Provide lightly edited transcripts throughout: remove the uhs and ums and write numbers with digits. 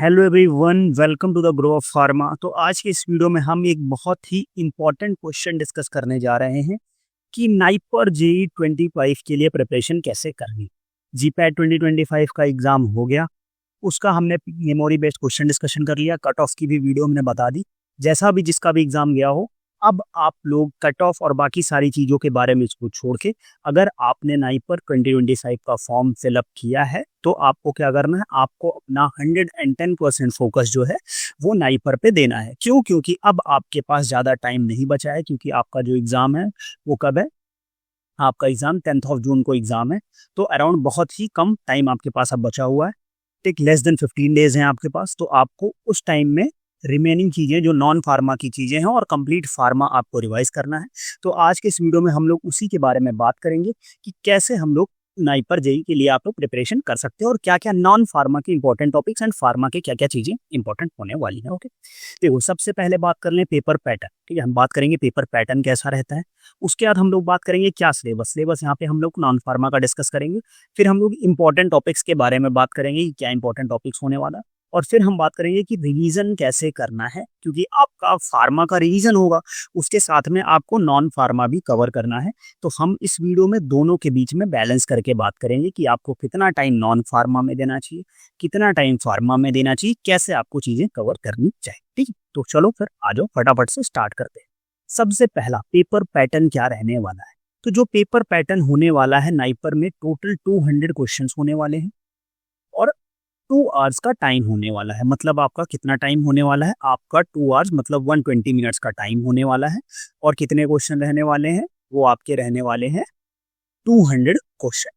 Hello everyone, welcome to the grow of pharma. तो आज के इस वीडियो में हम एक बहुत ही इम्पोर्टेंट क्वेश्चन डिस्कस करने जा रहे हैं कि नाइपर जेई 25 के लिए प्रिपरेशन कैसे करनी। जीपैट 2025 का एग्जाम हो गया, उसका हमने मेमोरी बेस्ड क्वेश्चन डिस्कशन कर लिया, कट ऑफ की भी वीडियो हमने बता दी। जैसा भी जिसका भी एग्जाम गया हो, अब आप लोग कट ऑफ और बाकी सारी चीज़ों के बारे में इसको छोड़ के, अगर आपने नाइपर 2025 का फॉर्म फिलअप किया है तो आपको क्या करना है, आपको अपना 110% फोकस जो है वो नाइपर पे देना है। क्यों? क्योंकि अब आपके पास ज़्यादा टाइम नहीं बचा है, क्योंकि आपका जो एग्ज़ाम है वो कब है, आपका एग्ज़ाम 10th ऑफ जून को एग्ज़ाम है। तो अराउंड बहुत ही कम टाइम आपके पास अब बचा हुआ है, टेक लेस देन 15 डेज हैं आपके पास। तो आपको उस टाइम में रिमेनिंग चीज़ें जो नॉन फार्मा की चीज़ें हैं और कंप्लीट फार्मा आपको रिवाइज करना है। तो आज के इस वीडियो में हम लोग उसी के बारे में बात करेंगे कि कैसे हम लोग नाइपर जेई के लिए आप लोग प्रिपरेशन कर सकते हैं और क्या क्या नॉन फार्मा के इंपॉर्टेंट टॉपिक्स एंड फार्मा के क्या क्या चीज़ें इंपॉर्टेंट होने वाली हैं। ओके, देखो सबसे पहले बात कर लें पेपर पैटर्न। ठीक है, हम बात करेंगे पेपर पैटर्न कैसा रहता है। उसके बाद हम लोग बात करेंगे क्या सिलेबस यहाँ पे हम लोग नॉन फार्मा का डिस्कस करेंगे। फिर हम लोग इंपॉर्टेंट टॉपिक्स के बारे में बात करेंगे कि क्या इंपॉर्टेंट टॉपिक्स होने वाला, और फिर हम बात करेंगे कि रिवीजन कैसे करना है, क्योंकि आपका फार्मा का रिवीजन होगा, उसके साथ में आपको नॉन फार्मा भी कवर करना है। तो हम इस वीडियो में दोनों के बीच में बैलेंस करके बात करेंगे कि आपको कितना टाइम नॉन फार्मा में देना चाहिए, कितना टाइम फार्मा में देना चाहिए, कैसे आपको चीजें कवर करनी चाहिए। ठीक है, तो चलो फिर आ जाओ फटाफट से स्टार्ट करते हैं। सबसे पहला पेपर पैटर्न क्या रहने वाला है। तो जो पेपर पैटर्न होने वाला है नाइपर में, टोटल 200 क्वेश्चन होने वाले हैं और 2 आवर्स का टाइम होने वाला है। मतलब आपका कितना टाइम होने वाला है, आपका 2 आवर्स मतलब 120 मिनट्स का टाइम होने वाला है। और कितने क्वेश्चन रहने वाले हैं, वो आपके रहने वाले हैं 200 क्वेश्चन।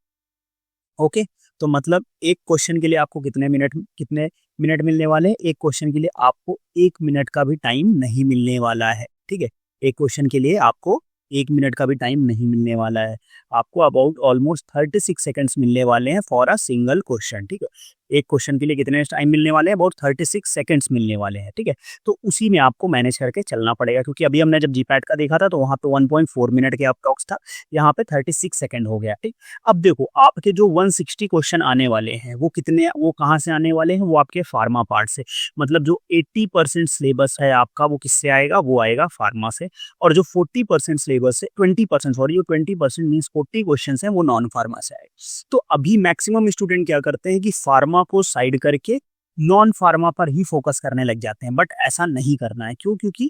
ओके, तो मतलब एक क्वेश्चन के लिए आपको कितने मिनट मिलने वाले हैं। एक क्वेश्चन के लिए आपको 1 मिनट का भी टाइम नहीं मिलने वाला है। ठीक है, एक क्वेश्चन के लिए आपको 1 मिनट का भी टाइम नहीं मिलने वाला है। आपको अबाउट ऑलमोस्ट 36 सेकंड्स मिलने वाले हैं फॉर अ सिंगल क्वेश्चन। ठीक है, एक क्वेश्चन के लिए कितने टाइम मिलने वाले हैं, अबाउट 36 सेकंड्स मिलने वाले हैं। ठीक है, तो उसी में आपको मैनेज करके चलना पड़ेगा, क्योंकि अभी हमने जब जीपैट का देखा था तो वहाँ पे 1.4 मिनट के अप्रॉक्स था, यहाँ पे 36 सेकंड हो गया। ठीक, अब देखो आपके जो 160 क्वेश्चन आने वाले हैं वो कहाँ से आने वाले हैं, वो आपके फार्मा पार्ट से। मतलब जो 80% सिलेबस है आपका वो किससे आएगा, वो आएगा फार्मा से। और जो 40% सिलेबस है, 20% सॉरी, जो 20% मीन्स 40 क्वेश्चन है वो नॉन फार्मा से आएगा। तो अभी मैक्सिमम स्टूडेंट क्या करते हैं कि फार्मा को साइड करके नॉन फार्मा पर ही फोकस करने लग जाते हैं, बट ऐसा नहीं करना है। क्यों? क्योंकि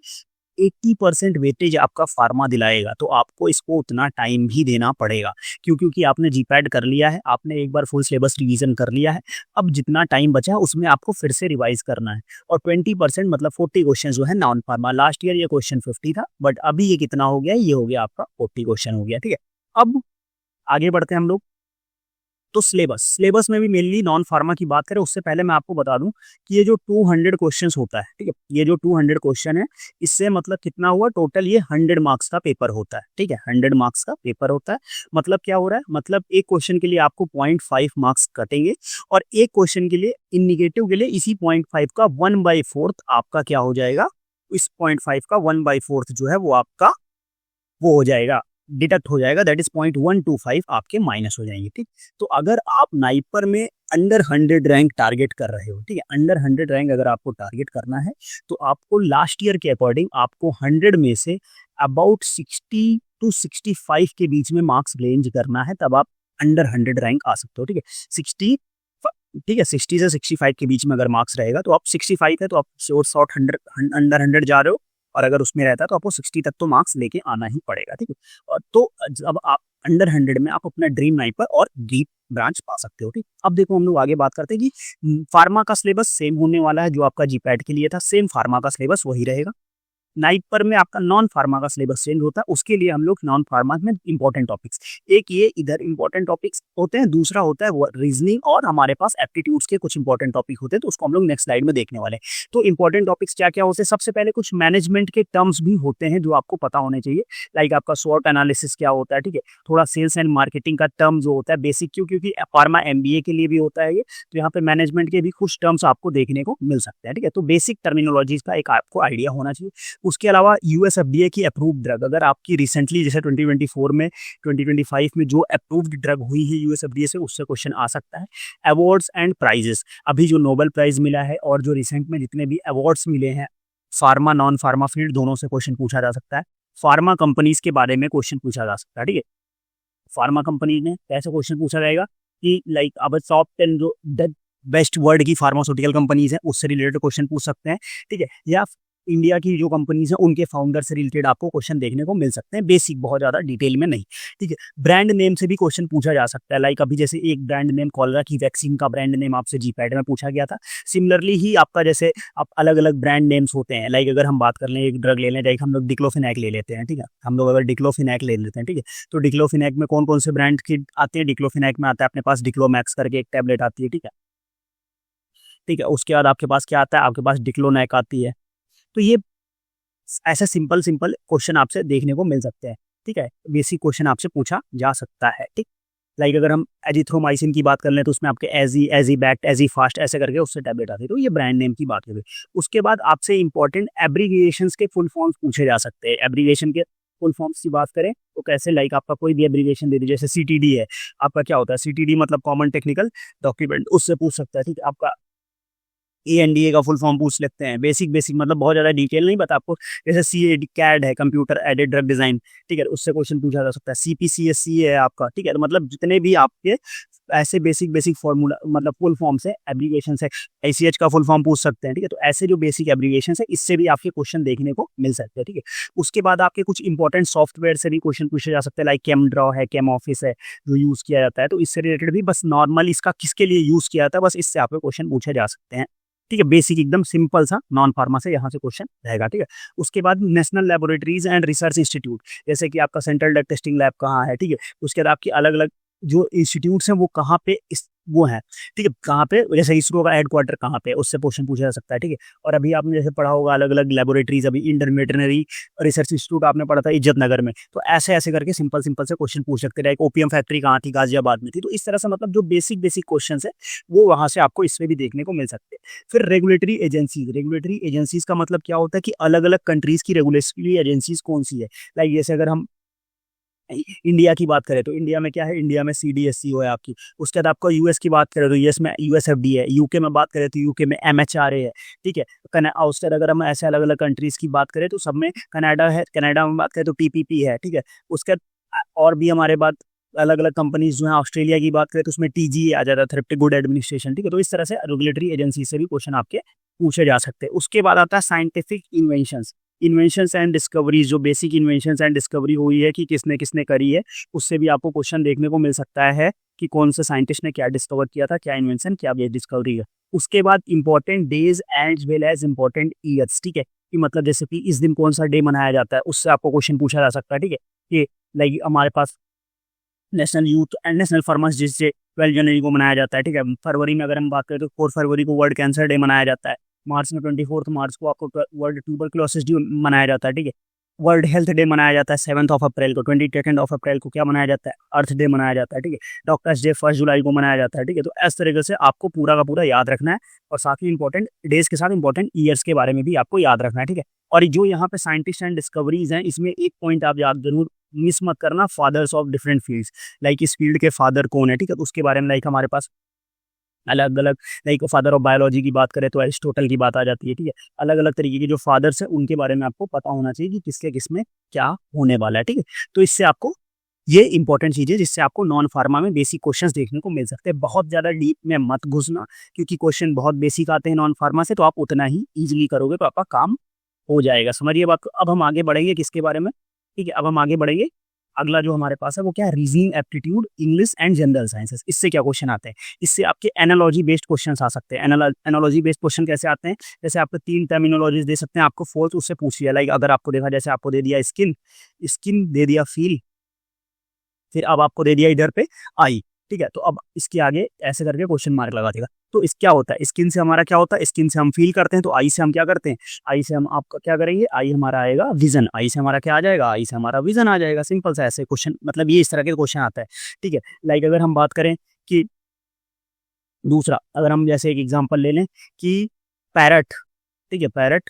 80% वेटेज आपका फार्मा दिलाएगा, तो आपको इसको उतना टाइम भी देना पड़ेगा। क्यों? क्योंकि आपने जीपैड कर लिया है, आपने एक बार फुल सिलेबस रिवीजन कर लिया है, अब जितना टाइम बचा है उसमें आपको फिर से रिवाइज करना है। और 20% मतलब 40 क्वेश्चन जो है नॉन फार्मा, लास्ट ईयर ये क्वेश्चन 50 था, बट अभी ये कितना हो गया, ये हो गया आपका 40 क्वेश्चन हो गया। ठीक है, अब आगे बढ़ते हैं हम लोग। तो सिलेबस में भी मेनली नॉन फार्मा की बात करें उससे पहले मैं आपको बता दूं कि ये जो 200 क्वेश्चंस होता है, ठीक है, ये जो 200 क्वेश्चन है, इससे मतलब कितना हुआ टोटल, ये 100 मार्क्स का पेपर होता है। ठीक है, 100 मार्क्स का पेपर होता है। मतलब क्या हो रहा है, मतलब एक क्वेश्चन के लिए आपको 0.5 मार्क्स कटेंगे, और एक क्वेश्चन के लिए इन निगेटिव के लिए इसी 0.5 का 1/4 आपका क्या हो जाएगा, इस 0.5 का 1/4 जो है वो आपका वो हो जाएगा, डिडक्ट हो जाएगा, दैट इज 0.125 आपके माइनस हो जाएंगे। ठीक, तो अगर आप नाइपर में अंडर 100 रैंक टारगेट कर रहे हो, ठीक है, अंडर 100 रैंक अगर आपको टारगेट करना है, तो आपको लास्ट ईयर के अकॉर्डिंग आपको 100 में से अबाउट 60 to 65 के बीच में मार्क्स रेंज करना है, तब आप अंडर 100 रैंक आ सकते हो। ठीक है, 60, ठीक है, 60 से 65 के बीच में अगर मार्क्स रहेगा तो आप 65 है तो आप शॉर्ट 100 अंडर 100 जा रहे हो, और अगर उसमें रहता है तो आपको 60 तक तो मार्क्स लेके आना ही पड़ेगा। ठीक है, और तो जब आप अंडर 100 में आप अपना ड्रीम नाइपर और डीप ब्रांच पा सकते हो। ठीक, अब देखो हम लोग आगे बात करते हैं कि फार्मा का सिलेबस सेम होने वाला है, जो आपका जीपैट के लिए था सेम फार्मा का सिलेबस वही रहेगा। नाइपर में आपका नॉन फार्मा का सिलेबस चेंज होता है, उसके लिए हम लोग नॉन फार्मा में इंपॉर्टेंट टॉपिक्स, एक ये इधर इंपॉर्टेंट टॉपिक्स होते हैं, दूसरा होता है वो रीजनिंग, और हमारे पास एप्टीट्यूड्स के कुछ इंपॉर्टेंट टॉपिक होते हैं, तो उसको हम लोग नेक्स्ट स्लाइड में देखने वाले हैं। तो इंपॉर्टेंट टॉपिक्स क्या क्या होते हैं, सबसे पहले कुछ मैनेजमेंट के टर्म्स भी होते हैं जो आपको पता होने चाहिए, लाइक आपका स्वॉट एनालिसिस क्या होता है। ठीक है, थोड़ा सेल्स एंड मार्केटिंग का टर्म जो होता है बेसिक, क्योंकि फार्मा एमबीए के लिए भी होता है ये, तो यहाँ पे मैनेजमेंट के भी कुछ टर्म्स आपको देखने को मिल सकते हैं। ठीक है, तो बेसिक टर्मिनोलॉजीज का एक आपको आइडिया होना चाहिए। उसके अलावा यूएस एफडीए की अप्रूव्ड ड्रग, अगर आपकी रिसेंटली जैसे 2024 में 2025 में जो अप्रूव्ड ड्रग हुई है यूएस एफडीए से, उससे क्वेश्चन आ सकता है। अवार्ड्स एंड प्राइजेस, अभी जो नोबेल प्राइज मिला है और जो रिसेंट में जितने भी अवार्ड्स मिले हैं फार्मा नॉन फार्मा फील्ड दोनों से क्वेश्चन पूछा जा सकता है। फार्मा कंपनीज के बारे में क्वेश्चन पूछा जा सकता है, ठीक है। फार्मा कंपनी में कैसे क्वेश्चन पूछा जाएगा कि लाइक अब टॉप 10 जो बेस्ट वर्ल्ड की फार्मास्यूटिकल कंपनीज हैं उससे रिलेटेड क्वेश्चन पूछ सकते हैं, ठीक है। या इंडिया की जो कंपनीज हैं उनके फाउंडर से रिलेटेड आपको क्वेश्चन देखने को मिल सकते हैं, बेसिक, बहुत ज्यादा डिटेल में नहीं, ठीक है। ब्रांड नेम से भी क्वेश्चन पूछा जा सकता है, लाइक अभी जैसे एक ब्रांड नेम कॉलरा की वैक्सीन का ब्रांड नेम आपसे जीपैड में पूछा गया था। सिमिलरली ही आपका जैसे आप अलग अलग ब्रांड नेम्स होते हैं, लाइक अगर हम बात कर लें एक ड्रग ले लें, लाइक हम लोग डिक्लोफिनैक ले लेते हैं, ठीक है। हम लोग अगर डिक्लोफिनैक ले लेते हैं, ठीक है, तो डिक्लोफिनैक में कौन कौन से ब्रांड की आते हैं? डिक्लोफिनैक में आता है अपने पास डिक्लोमैक्स करके एक टैबलेट आती है, ठीक है, ठीक है। उसके बाद आपके पास क्या आता है? आपके पास डिक्लोनैक आती है। तो ये ऐसे सिंपल सिंपल क्वेश्चन आपसे देखने को मिल सकते हैं, ठीक है। बेसिक क्वेश्चन आपसे पूछा जा सकता है, ठीक। लाइक अगर हम एजिथ्रोमाइसिन की बात कर लें तो उसमें आपके एजी बैक्ट, एजी फास्ट ऐसे करके उससे टैबलेट आती है, तो ये ब्रांड नेम की बात करें। उसके बाद आपसे इंपॉर्टेंट एब्रीविएशंस के फुल फॉर्म्स पूछे जा सकते हैं। एब्रीविएशन के फुल फॉर्म्स की बात करें तो कैसे, लाइक आपका कोई भी एब्रीविएशन दे दीजिए, जैसे सीटीडी है, आपका क्या होता है? सीटीडी मतलब कॉमन टेक्निकल डॉक्यूमेंट, उससे पूछ सकता है, ठीक है। आपका एएनडीए का फुल फॉर्म पूछ लेते हैं, बेसिक बेसिक मतलब बहुत ज्यादा डिटेल नहीं बता आपको। जैसे सीएडी कैड है, कंप्यूटर एडेड ड्रग डिजाइन, ठीक है, उससे क्वेश्चन पूछा जा सकता है। सीपीसीएससी है आपका, ठीक है। तो मतलब जितने भी आपके ऐसे बेसिक बेसिक फॉर्मूला मतलब फुल फॉर्म से एब्रीविएशन है, आईसीएच का फुल फॉर्म पूछ सकते हैं, ठीक है। तो ऐसे जो बेसिक एब्रीविएशन है इससे भी आपके क्वेश्चन देखने को मिल सकते हैं, ठीक है। उसके बाद आपके कुछ इंपॉर्टेंट सॉफ्टवेयर से भी क्वेश्चन पूछे जा सकते हैं, लाइक कैमड्रॉ है, कैम ऑफिस है, जो यूज किया जाता है, तो इससे रिलेटेड भी बस नॉर्मल इसका किसके लिए यूज किया जाता है बस इससे आपके क्वेश्चन पूछे जा सकते हैं, ठीक है। बेसिक एकदम सिंपल सा नॉन फार्मा से यहाँ से क्वेश्चन रहेगा, ठीक है। उसके बाद national laboratories and research institute, जैसे कि आपका सेंट्रल ड्रग टेस्टिंग लैब कहाँ है, ठीक है। उसके बाद आपकी अलग अलग जो इंस्टीट्यूट्स हैं वो कहाँ पे वो है, ठीक है, कहाँ पे, जैसे इसरो का हेडक्वार्टर कहाँ पे है, उससे क्वेश्चन पूछा जा सकता है, ठीक है। और अभी आपने जैसे पढ़ा होगा अलग अलग लेबोरेटरीज, अभी इंडियन वेटरनरी रिसर्च इंस्टीट्यूट आपने पढ़ा था इज्जत नगर में, तो ऐसे ऐसे करके सिंपल सिंपल से क्वेश्चन पूछ सकते हैं। ओपीएम फैक्ट्री कहाँ थी? गाजियाबाद में थी। तो इस तरह से मतलब जो बेसिक बेसिक क्वेश्चन है वो वहां से आपको इसमें भी देखने को मिल सकते हैं। फिर रेगुलेटरी एजेंसीज का मतलब क्या होता है कि अलग अलग कंट्रीज की रेगुलेटरी एजेंसीज कौन सी है। लाइक जैसे अगर हम इंडिया की बात करें तो इंडिया में क्या है? इंडिया में सीडीएससीओ है आपकी। उसके बाद आपको यूएस की बात करें तो यूएस में यूएसएफडी है। यूके में बात करें तो यूके में एमएचआरए है, ठीक है। उसके बाद अगर हम ऐसे अलग अलग कंट्रीज की बात करें तो सब में कनाडा है, कनाडा में बात करें तो टीपीपी है, ठीक है। उसके बाद और भी हमारे बात अलग अलग कंपनीज जो है, ऑस्ट्रेलिया की बात करें तो उसमें टीजी आ जाता है, थेरेप्टिक गुड एडमिनिस्ट्रेशन, ठीक है। तो इस तरह से रेगुलेटरी एजेंसी से भी क्वेश्चन आपके पूछे जा सकते हैं। उसके बाद आता है साइंटिफिक इन्वेंशंस एंड डिस्कवरीज, जो बेसिक इन्वेंशंस एंड डिस्कवरी हुई है कि किसने किसने करी है, उससे भी आपको क्वेश्चन देखने को मिल सकता है कि कौन से साइंटिस्ट ने क्या डिस्कवर किया था, क्या इन्वेंशन, क्या डिस्कवरी है। उसके बाद important days as well as important years, ठीक है, कि मतलब जैसे कि इस दिन कौन सा डे मनाया जाता है, उससे आपको क्वेश्चन पूछा जा सकता है, ठीक है। कि लाइक हमारे पास national youth and national farmers day 12 जनवरी को मनाया जाता है, ठीक है। फरवरी में अगर हम बात करें तो 4 फरवरी को वर्ल्ड कैंसर डे मनाया जाता है। मार्च में 24 मार्च को आपको वर्ल्ड ट्यूबरक्लोसिस डे मनाया जाता है, ठीक है। वर्ल्ड हेल्थ डे मनाया जाता है 7 अप्रैल को। 22 अप्रैल को क्या मनाया जाता है? अर्थ डे मनाया जाता है, ठीक है। डॉक्टर्स डे 1 जुलाई को मनाया जाता है, ठीक है। तो इस तरीके से आपको पूरा का पूरा याद रखना है और साथ ही इंपॉर्टेंट डेज के साथ इंपॉर्टेंट ईयर्स के बारे में भी आपको याद रखना है, ठीक है। और जो यहाँ पे साइंटिस्ट एंड डिस्कवरीज हैं इसमें एक पॉइंट आप याद जरूर मिस मत करना, fathers of different fields, like इस फील्ड के फादर कौन है, ठीक है। तो उसके बारे में लाइक हमारे पास अलग अलग, लाइक फादर ऑफ बायोलॉजी की बात करें तो एरिस्टोटल की बात आ जाती है, ठीक है। अलग अलग तरीके के जो फादर्स हैं उनके बारे में आपको पता होना चाहिए कि किसके किसमें क्या होने वाला है, ठीक है। तो इससे आपको ये इंपॉर्टेंट चीज है जिससे आपको नॉन फार्मा में बेसिक क्वेश्चंस देखने को मिल सकते हैं। बहुत ज्यादा डीप में मत घुसना क्योंकि क्वेश्चन बहुत बेसिक आते हैं नॉन फार्मा से, तो आप उतना ही इजिली करोगे तो आपका काम हो जाएगा। समझिए बात को। अब हम आगे बढ़ेंगे किसके बारे में, ठीक है। अब हम आगे बढ़ेंगे, अगला जो हमारे पास है वो क्या है? Reasoning aptitude, English and general sciences. इससे क्या क्वेश्चन आते हैं? इससे आपके एनालॉजी बेस्ड क्वेश्चंस आ सकते हैं। एनालॉजी बेस्ड क्वेश्चन कैसे आते हैं? जैसे आपको 3 टर्मिनोलॉजीज दे सकते हैं, आपको फोर्थ उससे पूछ लिया। लाइक अगर आपको देखा, जैसे आपको दे दिया स्किन, स्किन दे दिया फील, फिर अब आपको दे दिया इधर पे आई, ठीक है। तो अब इसके आगे ऐसे करके क्वेश्चन मार्क लगा देगा। तो इस क्या होता है? स्किन से हमारा क्या होता है? स्किन से हम फील करते हैं। तो आई से हम क्या करते हैं? आई से हम आपका क्या करेंगे? आई हमारा आएगा विजन। आई से हमारा क्या आ जाएगा? आई से हमारा विजन आ जाएगा। सिंपल सा ऐसे क्वेश्चन, मतलब ये इस तरह के क्वेश्चन आता है, ठीक है। लाइक अगर हम बात करें कि दूसरा, अगर हम जैसे एक एग्जांपल ले लें कि पैरट, ठीक है, पैरट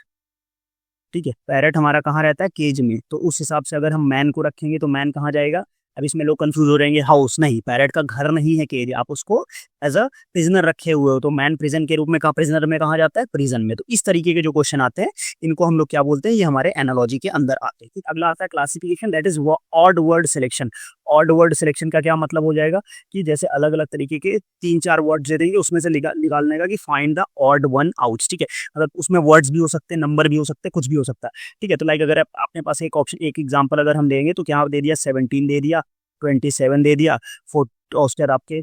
ठीक है, पैरेट हमारा कहाँ रहता है, केज में, तो उस हिसाब से अगर हम मैन को रखेंगे तो मैन कहाँ जाएगा। अब इसमें लोग कंफ्यूज हो रहेंगे, हाउस नहीं, पैरेट का घर नहीं है केज, आप उसको एज अ प्रिजनर रखे हुए हो, तो मैन प्रिजन के रूप में कहाँ, प्रिजनर में कहाँ जाता है, प्रिजन में। तो इस तरीके के जो क्वेश्चन आते हैं इनको हम लोग क्या बोलते हैं, ये हमारे एनालॉजी के अंदर आते हैं। ठीक, अगला आता है classification, that is odd word selection. Odd word selection का क्या मतलब हो जाएगा कि जैसे अलग अलग तरीके के 3-4 वर्ड्स दे देंगे, उसमें से निकालने का कि find the odd one out. ठीक है, मतलब उसमें वर्ड्स भी हो सकते हैं, नंबर भी हो सकते हैं, कुछ भी हो सकता है। ठीक है, तो लाइक अगर अपने पास एक ऑप्शन, एक एग्जांपल अगर हम देंगे तो क्या दे दिया, 17 दे दिया, 27 दे दिया, 4 उसके बाद आपके,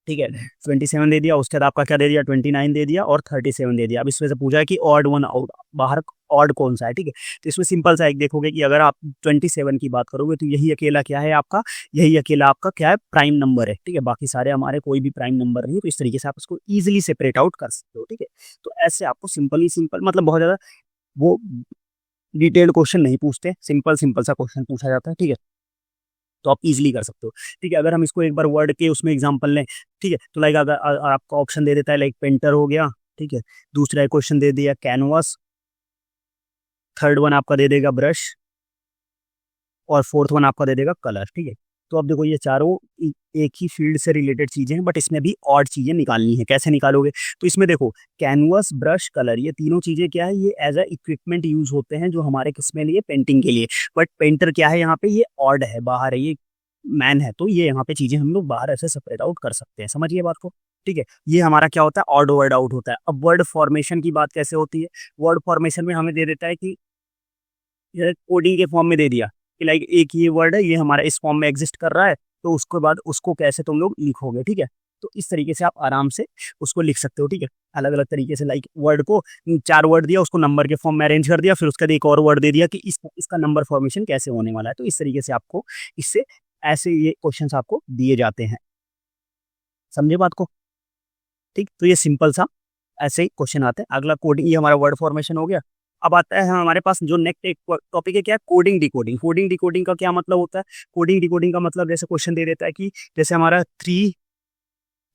ठीक है, 27 दे दिया, उसके बाद आपका क्या दे दिया, 29 दे दिया और 37 दे दिया। अब इसमें से पूछा है कि ऑड वन आउट, बाहर ऑड कौन सा है। ठीक है, तो इसमें सिंपल सा एक देखोगे कि अगर आप 27 की बात करोगे तो यही अकेला क्या है आपका, यही अकेला आपका क्या है, प्राइम नंबर है। ठीक है, बाकी सारे हमारे कोई भी प्राइम नंबर नहीं है, तो इस तरीके से आप उसको इजिली सेपरेट आउट कर सकते हो। ठीक है, तो ऐसे आपको सिंपल मतलब बहुत ज़्यादा वो डिटेल्ड क्वेश्चन नहीं पूछते, सिंपल सा क्वेश्चन पूछा जाता है। ठीक है, तो आप इजीली कर सकते हो। ठीक है, अगर हम इसको एक बार वर्ड के उसमें एग्जांपल लें, ठीक है, तो लाइक अगर आपका ऑप्शन दे देता है लाइक पेंटर हो गया, ठीक है, दूसरा क्वेश्चन दे दिया कैनवास, थर्ड वन आपका दे देगा ब्रश और फोर्थ वन आपका दे देगा कलर। ठीक है, तो अब देखो ये चारों एक ही फील्ड से रिलेटेड चीजें हैं, बट इसमें भी ऑड चीजें निकालनी है। कैसे निकालोगे, तो इसमें देखो कैनवस, ब्रश, कलर, ये तीनों चीजें क्या है, ये एज अ इक्विपमेंट यूज होते हैं जो हमारे किसमें लिए, पेंटिंग के लिए। बट पेंटर क्या है यहाँ पे, ये ऑड है, बाहर है, ये मैन है, तो ये यहाँ पे चीजें हम लोग बाहर ऐसे सेपरेट आउट कर सकते हैं। समझिए बात को। ठीक है, ये हमारा क्या होता है, ऑड वर्ड आउट होता है। अब वर्ड फॉर्मेशन की बात कैसे होती है, वर्ड फॉर्मेशन में हमें दे देता है कि कोडिंग के फॉर्म में दे दिया कि लाइक एक ये वर्ड है, ये हमारा इस फॉर्म में एग्जिस्ट कर रहा है, तो उसके बाद उसको कैसे तुम लोग लिखोगे। ठीक है, तो इस तरीके से आप आराम से उसको लिख सकते हो। ठीक है, अलग अलग तरीके से, लाइक वर्ड को 4 वर्ड दिया, उसको नंबर के फॉर्म में अरेंज कर दिया, फिर उसके बाद एक और वर्ड दे दिया कि इसका नंबर फॉर्मेशन कैसे होने वाला है। तो इस तरीके से आपको इससे ऐसे ये क्वेश्चंस आपको दिए जाते हैं। समझे बात को। ठीक, तो ये सिंपल सा ऐसे ही क्वेश्चन आते हैं। अगला कोडिंग, ये हमारा वर्ड फॉर्मेशन हो गया। अब आता है हमारे पास जो नेक्स्ट एक टॉपिक है, क्या है, कोडिंग डिकोडिंग। कोडिंग डिकोडिंग का क्या मतलब होता है, कोडिंग डिकोडिंग का मतलब जैसे क्वेश्चन दे देता है कि जैसे हमारा 3,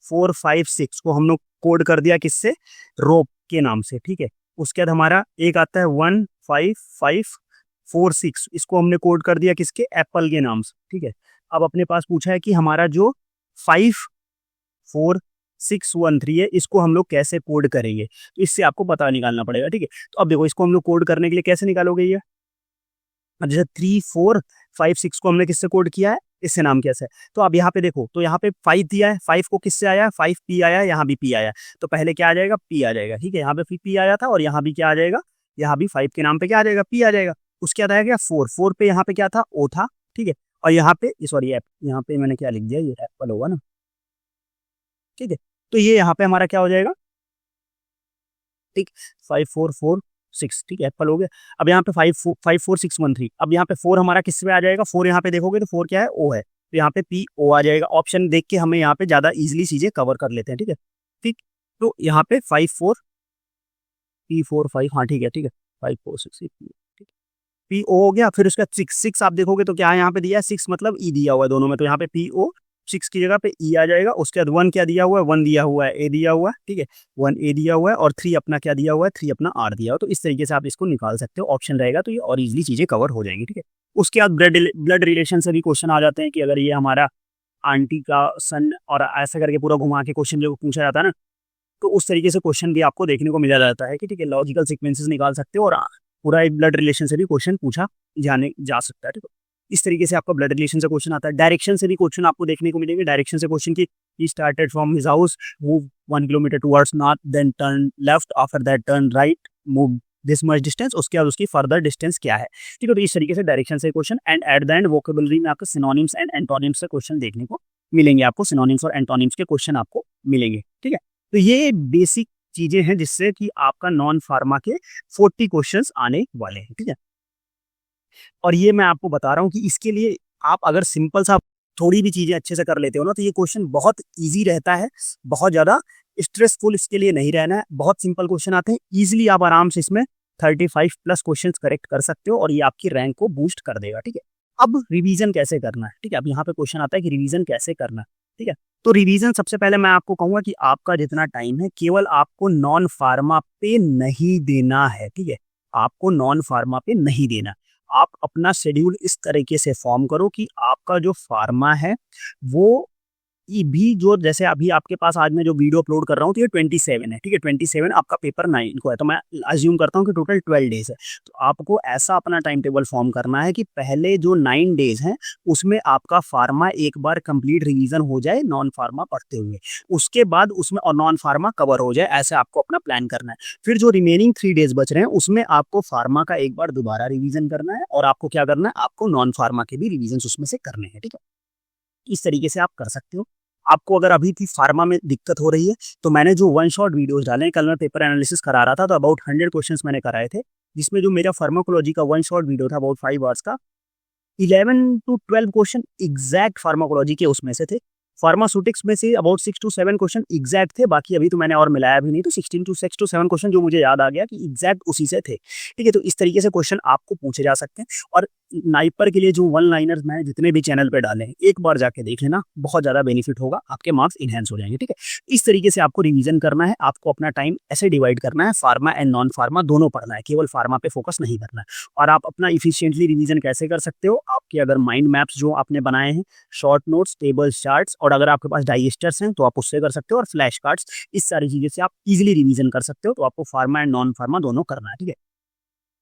4, 5, 6 को हम लोग कोड कर दिया किससे, रोप के नाम से। ठीक है, उसके बाद हमारा एक आता है 1, 5, 5, 4, 6, इसको हमने कोड कर दिया किसके, एप्पल के नाम से। ठीक है, अब अपने पास पूछा है कि हमारा जो 5, 4, 6, 1, 3 है, इसको हम लोग कैसे कोड करेंगे, तो इससे आपको पता निकालना पड़ेगा। ठीक है, तो अब देखो इसको हम लोग कोड करने के लिए कैसे निकालोगे ये, अब जैसे 3, 4, 5, 6 को हमने किससे कोड किया है, इससे नाम कैसे है। तो अब यहाँ पे देखो, तो यहाँ पे 5 दिया है, 5 को किससे आया है, 5 पी आया है, यहाँ भी पी आया है, तो पहले क्या आ जाएगा, पी आ जाएगा। ठीक है, यहाँ पे पी आया था और यहाँ भी क्या आ जाएगा, यहाँ भी 5 के नाम पे क्या आ जाएगा, पी आ जाएगा। उसके बाद आएगा 4 पे यहाँ पे क्या था, ओ था। ठीक है, और यहाँ पे सॉरी यहाँ पे मैंने क्या लिख दिया, ये एप्पल होगा ना। ठीक है, तो ये यहाँ पे हमारा क्या हो जाएगा, ठीक, 5, 4, 4, 6, ठीक है, एप्पल हो गया। अब यहाँ पे 5, 4, 6, 1, 3, अब यहाँ पे 4 हमारा किस पे आ जाएगा, 4 यहाँ पे देखोगे तो 4 क्या है, ओ है, तो यहाँ पे पी ओ आ जाएगा। ऑप्शन देख के हमें यहाँ पे ज्यादा इजिली चीजें कवर कर लेते हैं। ठीक है, ठीक, तो यहाँ पे 5, 4, P4, 5, हाँ ठीक है, ठीक है, 5, 4, 6, ठीक, पी ओ हो गया। फिर उसका 6 आप देखोगे तो क्या है, यहाँ पे दिया है 6, मतलब ई दिया हुआ है दोनों में, तो यहाँ पे पी ओ 6 की जगह पे ई आ जाएगा। उसके बाद 1 क्या दिया हुआ है, 1 दिया हुआ है, ए दिया हुआ है। ठीक है, 1 ए दिया हुआ है और 3 अपना क्या दिया हुआ है, 3 अपना आर दिया हुआ। तो इस तरीके से आप इसको निकाल सकते हो, ऑप्शन रहेगा तो ये और इजिली चीजें कवर हो जाएंगी। ठीक है, उसके बाद ब्लड रिलेशन से भी क्वेश्चन आ जाते हैं कि अगर ये हमारा आंटी का सन और ऐसा करके पूरा घुमा के क्वेश्चन जो पूछा जाता है ना, तो उस तरीके से क्वेश्चन भी आपको देखने को मिला जाता है कि ठीक है, लॉजिकल सीक्वेंसेस निकाल सकते हो और पूरा एक ब्लड रिलेशन से भी क्वेश्चन पूछा जा सकता है। ठीक है, इस तरीके से आपका ब्लड रिलेशन से क्वेश्चन आता है। डायरेक्शन से भी क्वेश्चन आपको देखने को मिलेंगे। डायरेक्शन से क्वेश्चन की, he started from his house, move 1 kilometre towards north, then turn left, after that turn right, move this much distance, उसके बाद उसकी फर्दर डिस्टेंस क्या है। ठीक है, तो इस तरीके से डायरेक्शन से question. And at the end vocabulary में आपको सिनोनिम्स एंड एंटोनिम्स से क्वेश्चन देखने को मिलेंगे। आपको सिनोनिम्स और एंटोनिम्स के क्वेश्चन आपको मिलेंगे। ठीक है, तो ये बेसिक चीजें हैं जिससे कि आपका नॉन फार्मा के 40 क्वेश्चंस आने वाले हैं। ठीक है, और ये मैं आपको बता रहा हूँ कि इसके लिए आप अगर सिंपल सा थोड़ी भी चीजें अच्छे से कर लेते हो ना, तो ये क्वेश्चन बहुत इजी रहता है, बहुत ज्यादा स्ट्रेसफुल इसके लिए नहीं रहना है। बहुत सिंपल क्वेश्चन आते हैं, इजिली आप आराम से इसमें 35 प्लस क्वेश्चन करेक्ट कर सकते हो और ये आपकी रैंक को बूस्ट कर देगा। ठीक है, अब रिवीजन कैसे करना है। ठीक है, अब यहाँ पे क्वेश्चन आता है कि रिवीजन कैसे करना है। ठीक है। तो रिवीजन सबसे पहले मैं आपको कहूंगा कि आपका जितना टाइम है केवल आपको नॉन फार्मा पे नहीं देना है, ठीक है। आपको नॉन फार्मा पे नहीं देना। आप अपना शेड्यूल इस तरीके से फॉर्म करो कि आपका जो फार्मा है वो ये भी जो जैसे अभी आपके पास आज मैं जो वीडियो अपलोड कर रहा हूँ तो ये 27 है, ठीक है। 27 आपका पेपर 9 को है, तो मैं अज्यूम करता हूँ कि टोटल 12 डेज है। तो आपको ऐसा अपना टाइम टेबल फॉर्म करना है कि पहले जो 9 डेज हैं उसमें आपका फार्मा एक बार कंप्लीट रिवीजन हो जाए नॉन फार्मा पढ़ते हुए, उसके बाद उसमें और नॉन फार्मा कवर हो जाए, ऐसे आपको अपना प्लान करना है। फिर जो रिमेनिंग 3 डेज बच रहे हैं उसमें आपको फार्मा का एक बार दोबारा रिवीजन करना है और आपको क्या करना है, आपको नॉन फार्मा के भी रिवीजन उसमें से करने हैं, ठीक है। इस तरीके से आप कर सकते हो। आपको अगर अभी भी फार्मा में दिक्कत हो रही है तो मैंने जो वन शॉट वीडियोस डाले हैं, कल मैं पेपर एनालिसिस करा रहा था तो अबाउट 100 क्वेश्चंस मैंने कराए थे, जिसमें जो मेरा फार्माकोलॉजी का वन शॉट वीडियो था अबाउट 5 आवर्स का, 11 टू 12 क्वेश्चन एग्जैक्ट फार्माकोलॉजी के उसमें से थे। फार्मास्यूटिक्स में say about 6 to 7 question exact थे, बाकी अभी तो मैंने और मिलाया भी नहीं, तो 6 टू 7 क्वेश्चन जो मुझे याद आ गया कि एग्जैक्ट उसी से थे, ठीक है। तो इस तरीके से क्वेश्चन आपको पूछे जा सकते हैं। और नाइपर के लिए जो वन लाइनर्स मैंने जितने भी चैनल पे डाले हैं एक बार जाके देख लेना, बहुत ज़्यादा बेनिफिट होगा, आपके मार्क्स इनहेंस हो जाएंगे, ठीक है। इस तरीके से आपको रिवीजन करना है, आपको अपना टाइम ऐसे डिवाइड करना है, फार्मा एंड नॉन फार्मा दोनों पढ़ना है, केवल फार्मा पे फोकस नहीं करना है। और आप अपना इफिशियंटली रिवीजन कैसे कर सकते हो, आपके अगर माइंड मैप्स जो आपने बनाए हैं, शॉर्ट नोट्स, टेबल्स, चार्ट्स, और अगर आपके पास डाइजेस्टर्स हैं तो आप उससे कर सकते हो, और फ्लैश कार्ड्स, इस सारी चीज़ें से आप इजीली रिवीजन कर सकते हो। तो आपको फार्मा एंड नॉन फार्मा दोनों करना है, ठीक है।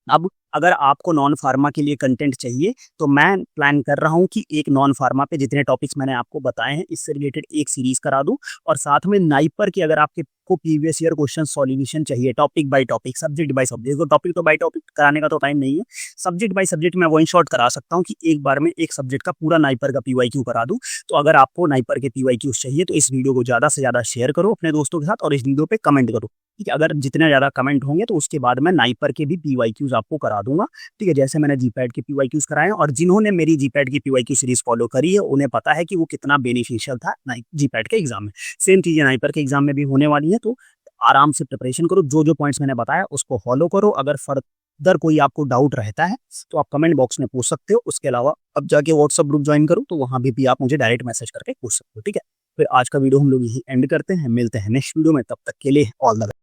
अब अगर आपको नॉन फार्मा के लिए कंटेंट चाहिए तो मैं प्लान कर रहा हूं कि एक नॉन फार्मा पे जितने टॉपिक्स मैंने आपको बताए हैं इससे रिलेटेड एक सीरीज करा दूं, और साथ में नाइपर की अगर आपके को प्रीवियस ईयर क्वेश्चन सॉल्यूशन चाहिए topic by topic, subject by subject, तो टॉपिक तो बाय टॉपिक कराने का तो टाइम नहीं है, सब्जेक्ट बाय सब्जेक्ट मैं वन शॉट करा सकता हूँ कि एक बार में एक सब्जेक्ट का पूरा नाइपर का पीवाईक्यू करा दूं। तो अगर आपको नाइपर के पीवाईक्यूज चाहिए तो इस वीडियो को ज़्यादा से ज़्यादा शेयर करो अपने दोस्तों के साथ और इस वीडियो पे कमेंट करो, ठीक है। अगर जितने ज़्यादा कमेंट होंगे तो उसके बाद मैं नाइपर के भी पीवाईक्यूज आपको करा दूंगा, ठीक है। जैसे मैंने जीपैट के पीवाईक्यूज कराए हैं, और जिन्होंने मेरी जीपैट की पीवाईक्यू सीरीज फॉलो करी है उन्हें पता है कि वो कितना बेनिफिशियल था जीपैट के एग्जाम में। सेम चीज़ें नाइपर के एग्जाम में भी होने वाली है, तो आराम से प्रिपरेशन करो, जो जो पॉइंट्स मैंने बताया उसको फॉलो करो। अगर फर्दर कोई आपको डाउट रहता है तो आप कमेंट बॉक्स में पूछ सकते हो। उसके अलावा अब जाके व्हाट्सअप ग्रुप ज्वाइन करो तो वहाँ भी आप मुझे डायरेक्ट मैसेज करके पूछ सकते हो, ठीक है। फिर आज का वीडियो हम लोग यही एंड करते हैं, मिलते हैं नेक्स्ट वीडियो में, तब तक के लिए ऑल द बेस्ट।